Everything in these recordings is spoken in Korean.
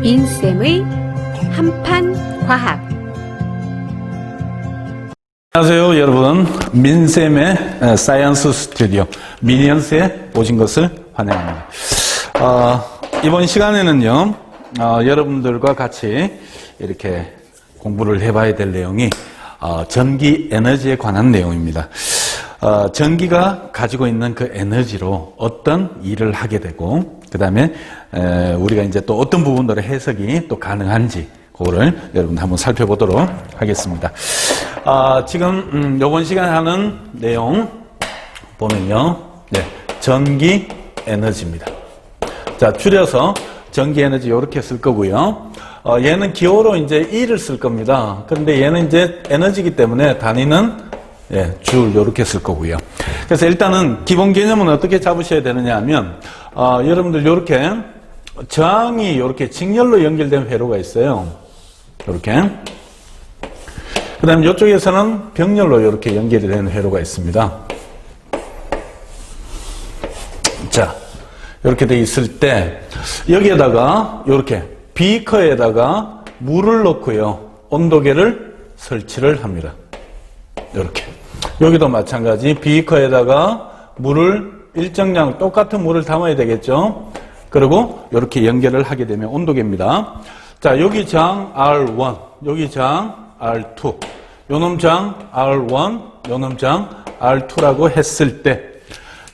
민쌤의 한판 과학. 안녕하세요 여러분, 민쌤의 사이언스 스튜디오 미니언스에 오신 것을 환영합니다. 이번 시간에는요 여러분들과 같이 이렇게 공부를 해봐야 될 내용이 전기 에너지에 관한 내용입니다. 전기가 가지고 있는 그 에너지로 어떤 일을 하게 되고, 그 다음에 우리가 이제 또 어떤 부분들의 해석이 또 가능한지 그거를 여러분 한번 살펴보도록 하겠습니다. 지금 이번 시간에 하는 내용 보면요, 전기 에너지입니다. 자, 줄여서 전기 에너지 이렇게 쓸 거고요. 얘는 기호로 이제 E를 쓸 겁니다. 그런데 얘는 이제 에너지이기 때문에 단위는 줄 이렇게 쓸 거고요. 그래서 일단은 기본 개념은 어떻게 잡으셔야 되느냐 하면, 여러분들 이렇게 저항이 이렇게 직렬로 연결된 회로가 있어요. 이렇게. 그 다음에 이쪽에서는 병렬로 이렇게 연결이 되는 회로가 있습니다. 자, 이렇게 돼 있을 때 여기에다가 이렇게 비커에다가 물을 넣고요, 온도계를 설치를 합니다. 이렇게. 여기도 마찬가지 비커에다가 물을 일정량 똑같은 물을 담아야 되겠죠. 그리고 이렇게 연결을 하게 되면 온도계입니다. 자, 여기 장 R1, 여기 장 R2, 요놈 장 R1, 요놈 장 R2라고 했을 때,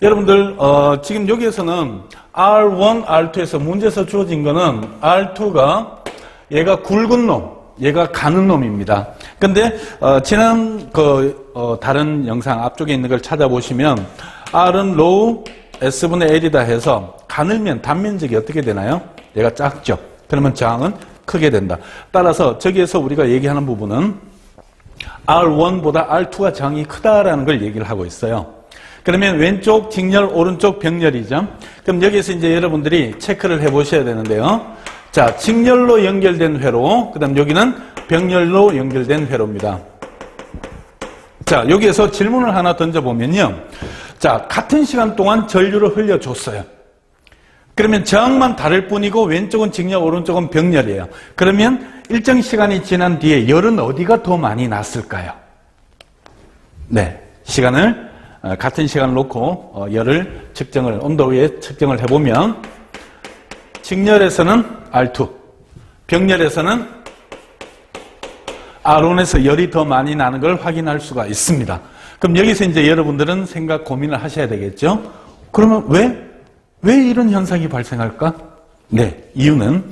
여러분들 지금 여기에서는 R1, R2에서 문제에서 주어진 거는 R2가 얘가 굵은 놈, 얘가 가는 놈입니다. 근데 지난 다른 영상 앞쪽에 있는 걸 찾아보시면 R은 로우 S분의 L이다 해서 가늘면 단면적이 어떻게 되나요? 얘가 작죠. 그러면 저항은 크게 된다. 따라서 저기에서 우리가 얘기하는 부분은 R1보다 R2가 저항이 크다라는 걸 얘기를 하고 있어요. 그러면 왼쪽 직렬, 오른쪽 병렬이죠. 그럼 여기서 이제 여러분들이 체크를 해 보셔야 되는데요. 자, 직렬로 연결된 회로, 그 다음 여기는 병렬로 연결된 회로입니다. 자, 여기에서 질문을 하나 던져보면요. 자, 같은 시간 동안 전류를 흘려줬어요. 그러면 저항만 다를 뿐이고 왼쪽은 직렬, 오른쪽은 병렬이에요. 그러면 일정 시간이 지난 뒤에 열은 어디가 더 많이 났을까요? 네, 시간을 같은 시간을 놓고 열을 측정을, 온도에 측정을 해보면 직렬에서는 R2, 병렬에서는 R1에서 열이 더 많이 나는 걸 확인할 수가 있습니다. 그럼 여기서 이제 여러분들은 생각, 고민을 하셔야 되겠죠? 그러면 왜 이런 현상이 발생할까? 네, 이유는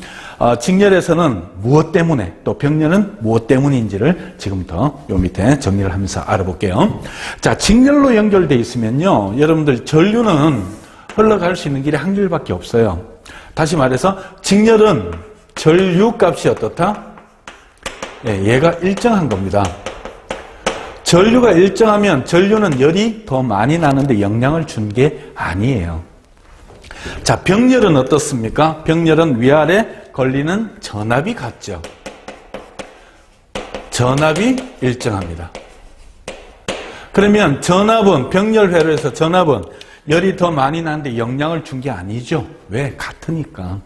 직렬에서는 무엇 때문에, 또 병렬은 무엇 때문인지를 지금부터 요 밑에 정리를 하면서 알아볼게요. 자, 직렬로 연결되어 있으면요, 여러분들 전류는 흘러갈 수 있는 길이 한 길밖에 없어요. 다시 말해서 직렬은 전류 값이 어떻다? 얘가 일정한 겁니다. 전류가 일정하면 전류는 열이 더 많이 나는데 영향을 준 게 아니에요. 자, 병렬은 어떻습니까? 병렬은 위아래 걸리는 전압이 같죠. 전압이 일정합니다. 그러면 전압은, 병렬 회로에서 전압은 열이 더 많이 나는데 영향을 준 게 아니죠. 왜? 같으니까.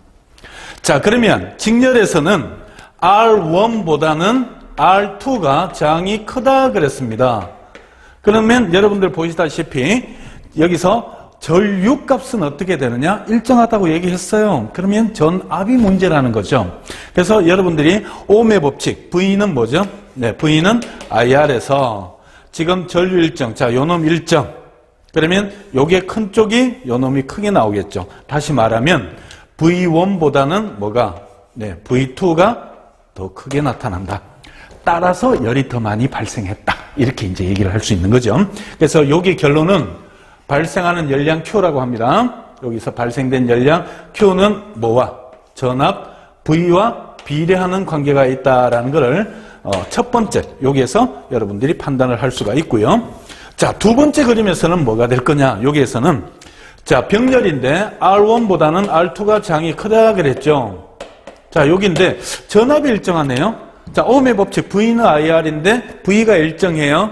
자, 그러면 직렬에서는 R1보다는 R2가 저항이 크다 그랬습니다. 그러면 여러분들 보시다시피 여기서 전류 값은 어떻게 되느냐? 일정하다고 얘기했어요. 그러면 전압이 문제라는 거죠. 그래서 여러분들이 ohm의 법칙, V는 뭐죠? 네, V는 IR에서 지금 전류 일정, 자, 요놈 일정. 그러면 요게 큰 쪽이 요놈이 크게 나오겠죠. 다시 말하면 V1보다는 뭐가? 네, V2가 더 크게 나타난다. 따라서 열이 더 많이 발생했다. 이렇게 이제 얘기를 할 수 있는 거죠. 그래서 여기 결론은 발생하는 열량 Q라고 합니다. 여기서 발생된 열량 Q는 뭐와? 전압 V와 비례하는 관계가 있다라는 것을 첫 번째 여기에서 여러분들이 판단을 할 수가 있고요. 자, 두 번째 그림에서는 뭐가 될 거냐? 여기에서는 자, 병렬인데 R1보다는 R2가 저항이 크다 그랬죠. 자, 여기인데 전압이 일정하네요. 자, ohm의 법칙 V는 IR인데 V가 일정해요.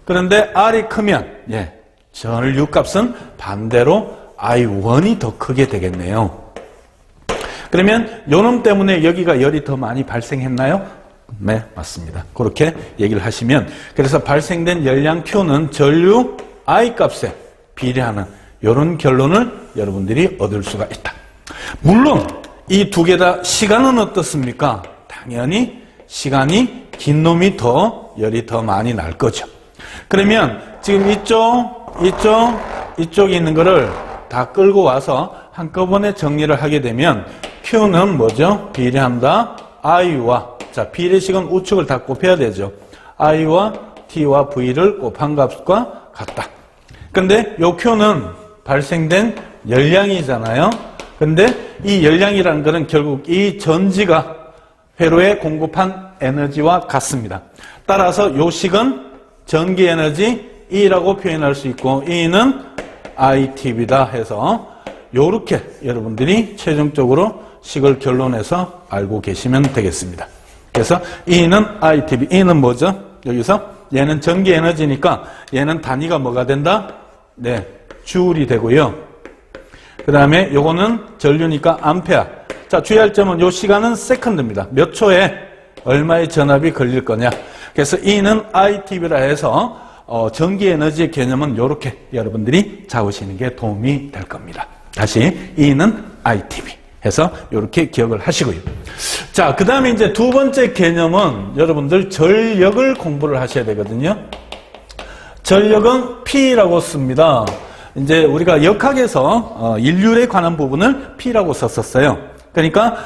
그런데 R이 크면 전류 값은 반대로 I1이 더 크게 되겠네요. 그러면 요놈 때문에 여기가 열이 더 많이 발생했나요? 네, 맞습니다. 그렇게 얘기를 하시면, 그래서 발생된 열량 Q는 전류 I 값에 비례하는 이런 결론을 여러분들이 얻을 수가 있다. 물론 이 두 개 다 시간은 어떻습니까? 당연히 시간이 긴 놈이 더 열이 더 많이 날 거죠. 그러면 지금 이쪽에 있는 거를 다 끌고 와서 한꺼번에 정리를 하게 되면 Q는 뭐죠? 비례한다. I와, 자, 비례식은 우측을 다 곱해야 되죠. I와 T와 V를 곱한 값과 같다. 근데 요 Q는 발생된 열량이잖아요. 근데 이 열량이라는 것은 결국 이 전지가 회로에 공급한 에너지와 같습니다. 따라서 요 식은 전기 에너지 E라고 표현할 수 있고, E는 ITB다 해서 요렇게 여러분들이 최종적으로 식을 결론해서 알고 계시면 되겠습니다. 그래서 E는 ITB, E는 뭐죠? 여기서 얘는 전기 에너지니까 얘는 단위가 뭐가 된다? 네, 주울이 되고요. 그 다음에 요거는 전류니까 암페어. 자, 주의할 점은 요 시간은 세컨드입니다. 몇 초에 얼마의 전압이 걸릴 거냐. 그래서 E는 ITB라 해서 전기 에너지의 개념은 이렇게 여러분들이 잡으시는 게 도움이 될 겁니다. 다시 E는 ITB 해서 이렇게 기억을 하시고요. 자, 그 다음에 이제 두 번째 개념은 여러분들 전력을 공부를 하셔야 되거든요. 전력은 P라고 씁니다. 이제 우리가 역학에서 일률에 관한 부분을 P라고 썼었어요. 그러니까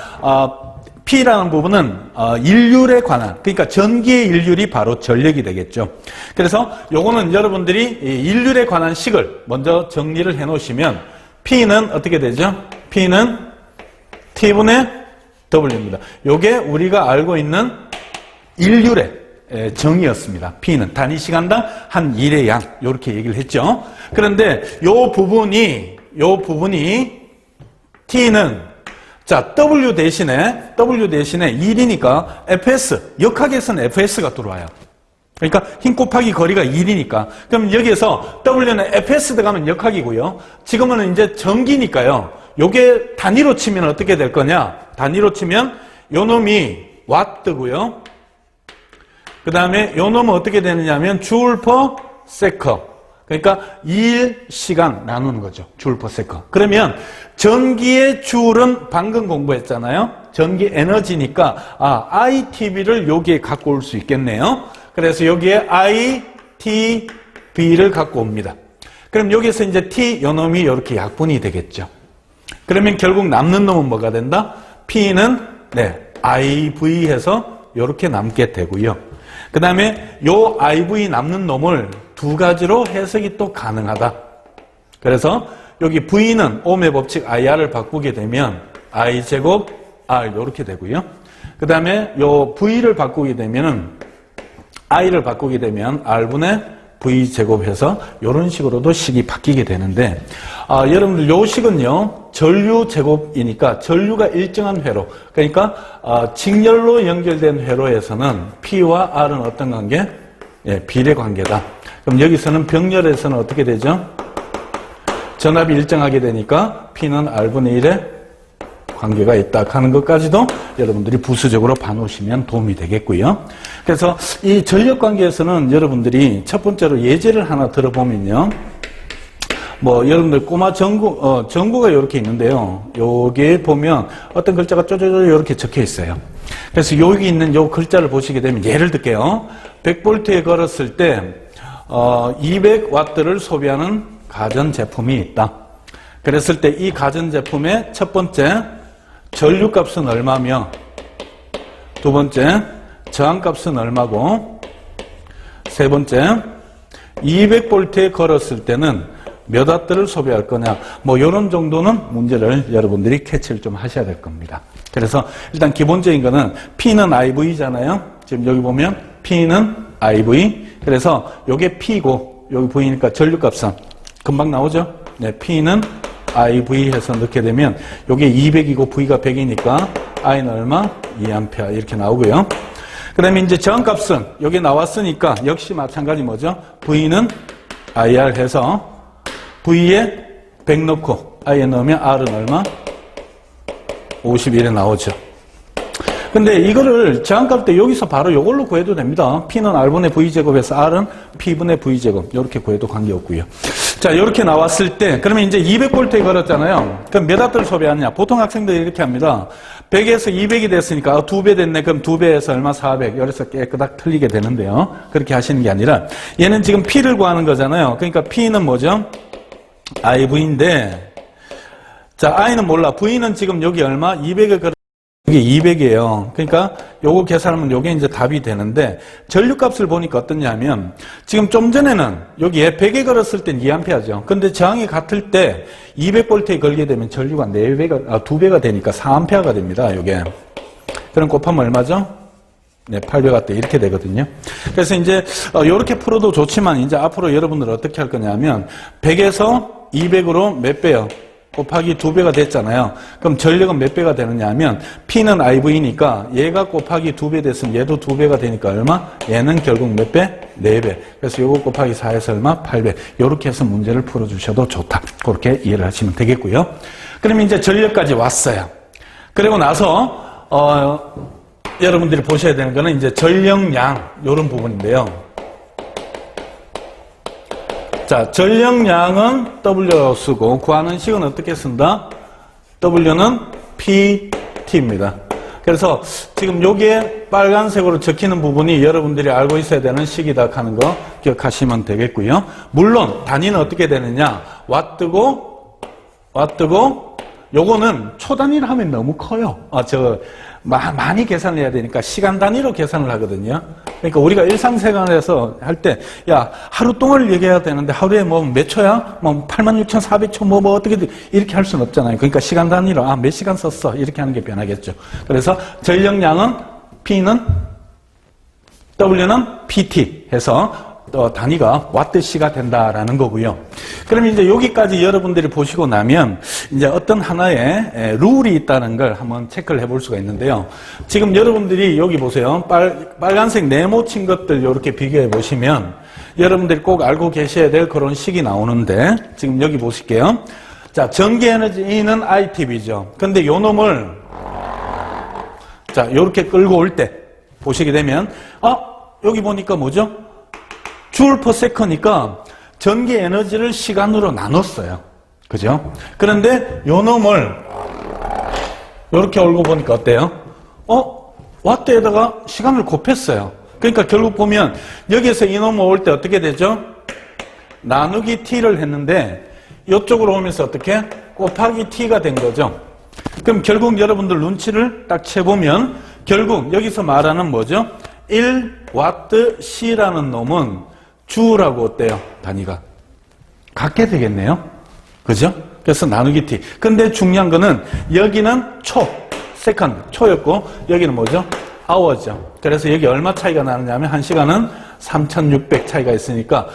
P라는 부분은 일률에 관한, 그러니까 전기의 일률이 바로 전력이 되겠죠. 그래서 요거는 여러분들이 일률에 관한 식을 먼저 정리를 해 놓으시면 P는 어떻게 되죠? P는 T분의 W입니다. 요게 우리가 알고 있는 일률의 정의였습니다. P는 단위 시간당 한 1의 양, 요렇게 얘기를 했죠. 그런데 요 부분이 T는 자, W 대신에 1이니까 FS, 역학에서는 FS가 들어와요. 그러니까 힘 곱하기 거리가 1이니까. 그럼 여기에서 W는 FS 들어가면 역학이고요. 지금은 이제 전기니까요. 요게 단위로 치면 어떻게 될 거냐? 단위로 치면 요 놈이 와트고요. 그 다음에 요 놈은 어떻게 되느냐 하면 Joule per second. 그러니까 1시간 나누는 거죠. Joule per second. 그러면 전기의 Joule은 방금 공부했잖아요. 전기 에너지니까 ITB를 여기에 갖고 올 수 있겠네요. 그래서 여기에 ITB를 갖고 옵니다. 그럼 여기서 이제 T 요 놈이 이렇게 약분이 되겠죠. 그러면 결국 남는 놈은 뭐가 된다? P는 IV 해서 이렇게 남게 되고요. 그 다음에 요 IV 남는 놈을 두 가지로 해석이 또 가능하다. 그래서 여기 V는 옴의 법칙 IR을 바꾸게 되면 I제곱 R 이렇게 되고요. 그 다음에 요 V를 바꾸게 되면은 I를 바꾸게 되면 R분의 V제곱해서 이런 식으로도 식이 바뀌게 되는데 여러분들 요 식은요 전류 제곱이니까 전류가 일정한 회로, 그러니까 직렬로 연결된 회로에서는 P와 R은 어떤 관계? 비례 관계다. 그럼 여기서는 병렬에서는 어떻게 되죠? 전압이 일정하게 되니까 P는 R분의 1의 관계가 있다 하는 것까지도 여러분들이 부수적으로 봐놓으시면 도움이 되겠고요. 그래서 이 전력 관계에서는 여러분들이 첫 번째로 예제를 하나 들어보면요. 여러분들 꼬마 전구가 이렇게 있는데요. 여기에 보면 어떤 글자가 쪼쪼쪼 이렇게 적혀 있어요. 그래서 여기 있는 요 글자를 보시게 되면 예를 들게요. 100V에 걸었을 때 200W를 소비하는 가전제품이 있다. 그랬을 때 이 가전제품의 첫 번째 전류값은 얼마며 두 번째 저항값은 얼마고 세 번째 200V에 걸었을 때는 몇 와트를 소비할 거냐, 이런 정도는 문제를 여러분들이 캐치를 좀 하셔야 될 겁니다. 그래서 일단 기본적인 거는 P는 IV잖아요. 지금 여기 보면 P는 IV. 그래서 요게 P고 여기 V니까 전류값은 금방 나오죠. 네, P는 IV 해서 넣게 되면 요게 200이고 V가 100이니까 I는 얼마? 2A 이렇게 나오고요. 그 다음에 이제 저항값은 여기 나왔으니까 역시 마찬가지 뭐죠? V는 IR 해서 V에 100 넣고 I에 넣으면 R은 얼마? 51에 나오죠. 근데 이거를 제한값 때 여기서 바로 이걸로 구해도 됩니다. P는 R분의 V제곱에서 R은 P분의 V제곱. 이렇게 구해도 관계없고요. 자, 이렇게 나왔을 때, 그러면 이제 200V에 걸었잖아요. 그럼 몇 와트를 소비하느냐? 보통 학생들이 이렇게 합니다. 100에서 200이 됐으니까 2배 됐네. 그럼 2배에서 얼마? 400. 여기서 깨끗하게 틀리게 되는데요. 그렇게 하시는 게 아니라, 얘는 지금 P를 구하는 거잖아요. 그러니까 P는 뭐죠? IV인데, 자, I는 몰라. V는 지금 여기 얼마? 200을 걸어. 이게 200이에요. 그러니까 요거 계산하면 요게 이제 답이 되는데 전류값을 보니까 어떠냐면 지금 좀 전에는 여기에 100에 걸었을 땐 2A죠. 근데 저항이 같을 때 200V에 걸게 되면 전류가 2배가 되니까 4A가 됩니다. 요게. 그럼 곱하면 얼마죠? 네, 800W 이렇게 되거든요. 그래서 이제 요렇게 풀어도 좋지만 이제 앞으로 여러분들 어떻게 할 거냐면 100에서 200으로 몇 배요? 곱하기 2배가 됐잖아요. 그럼 전력은 몇 배가 되느냐 하면 P는 IV니까 얘가 곱하기 2배 됐으면 얘도 2배가 되니까 얼마? 얘는 결국 몇 배? 4배. 그래서 요거 곱하기 4에서 얼마? 8배. 요렇게 해서 문제를 풀어주셔도 좋다. 그렇게 이해를 하시면 되겠고요. 그럼 이제 전력까지 왔어요. 그리고 나서 여러분들이 보셔야 되는 거는 이제 전력량 요런 부분인데요. 자, 전력량은 W라고 쓰고 구하는 식은 어떻게 쓴다? W는 PT입니다. 그래서 지금 여기에 빨간색으로 적히는 부분이 여러분들이 알고 있어야 되는 식이다 하는 거 기억하시면 되겠고요. 물론 단위는 어떻게 되느냐? 와트고 요거는 초 단위로 하면 너무 커요. 많이 계산을 해야 되니까 시간 단위로 계산을 하거든요. 그러니까 우리가 일상생활에서 할 때, 야, 하루 동안을 얘기해야 되는데 하루에 뭐 몇 초야? 뭐 86,400초 뭐 어떻게 이렇게 할 수는 없잖아요. 그러니까 시간 단위로, 몇 시간 썼어? 이렇게 하는 게 변하겠죠. 그래서 전력량은 P는, W는 PT 해서 단위가 와트시가 된다라는 거고요. 그럼 이제 여기까지 여러분들이 보시고 나면 이제 어떤 하나의 룰이 있다는 걸 한번 체크를 해볼 수가 있는데요. 지금 여러분들이 여기 보세요. 빨간색 네모친 것들 이렇게 비교해 보시면 여러분들이 꼭 알고 계셔야 될 그런 식이 나오는데 지금 여기 보실게요. 자, 전기 에너지는 ITB죠. 근데 요 놈을 자, 요렇게 끌고 올 때 보시게 되면 여기 보니까 뭐죠? 줄 퍼 세컨이니까 전기 에너지를 시간으로 나눴어요. 그죠? 그런데 요 놈을 이렇게 올고 보니까 어때요? 와트에다가 시간을 곱했어요. 그러니까 결국 보면 여기에서 이 놈을 올 때 어떻게 되죠? 나누기 t를 했는데 이쪽으로 오면서 어떻게? 곱하기 t가 된 거죠. 그럼 결국 여러분들 눈치를 딱 채보면 결국 여기서 말하는 뭐죠? 1Wc라는 놈은 주라고 어때요? 단위가 같게 되겠네요. 그죠? 그래서 나누기 t. 근데 중요한 거는 여기는 세컨드, 초였고 여기는 뭐죠? hour죠. 그래서 여기 얼마 차이가 나느냐 하면 1시간은 3,600 차이가 있으니까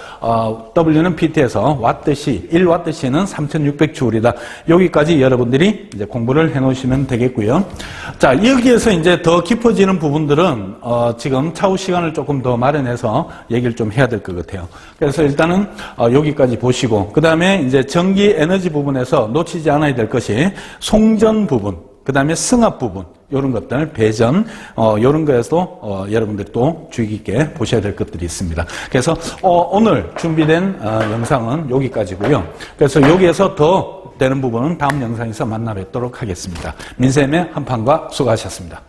W는 PT에서 와트시, 1와트시는 3,600줄이다. 여기까지 여러분들이 이제 공부를 해 놓으시면 되겠고요. 자, 여기에서 이제 더 깊어지는 부분들은 지금 차후 시간을 조금 더 마련해서 얘기를 좀 해야 될 것 같아요. 그래서 일단은 여기까지 보시고 그다음에 이제 전기 에너지 부분에서 놓치지 않아야 될 것이 송전 부분, 그 다음에 승합 부분, 요런 것들, 배전, 요런 거에서, 여러분들이 또 주의 깊게 보셔야 될 것들이 있습니다. 그래서, 오늘 준비된, 영상은 여기까지고요. 그래서 여기에서 더 되는 부분은 다음 영상에서 만나 뵙도록 하겠습니다. 민쌤의 한판과 수고하셨습니다.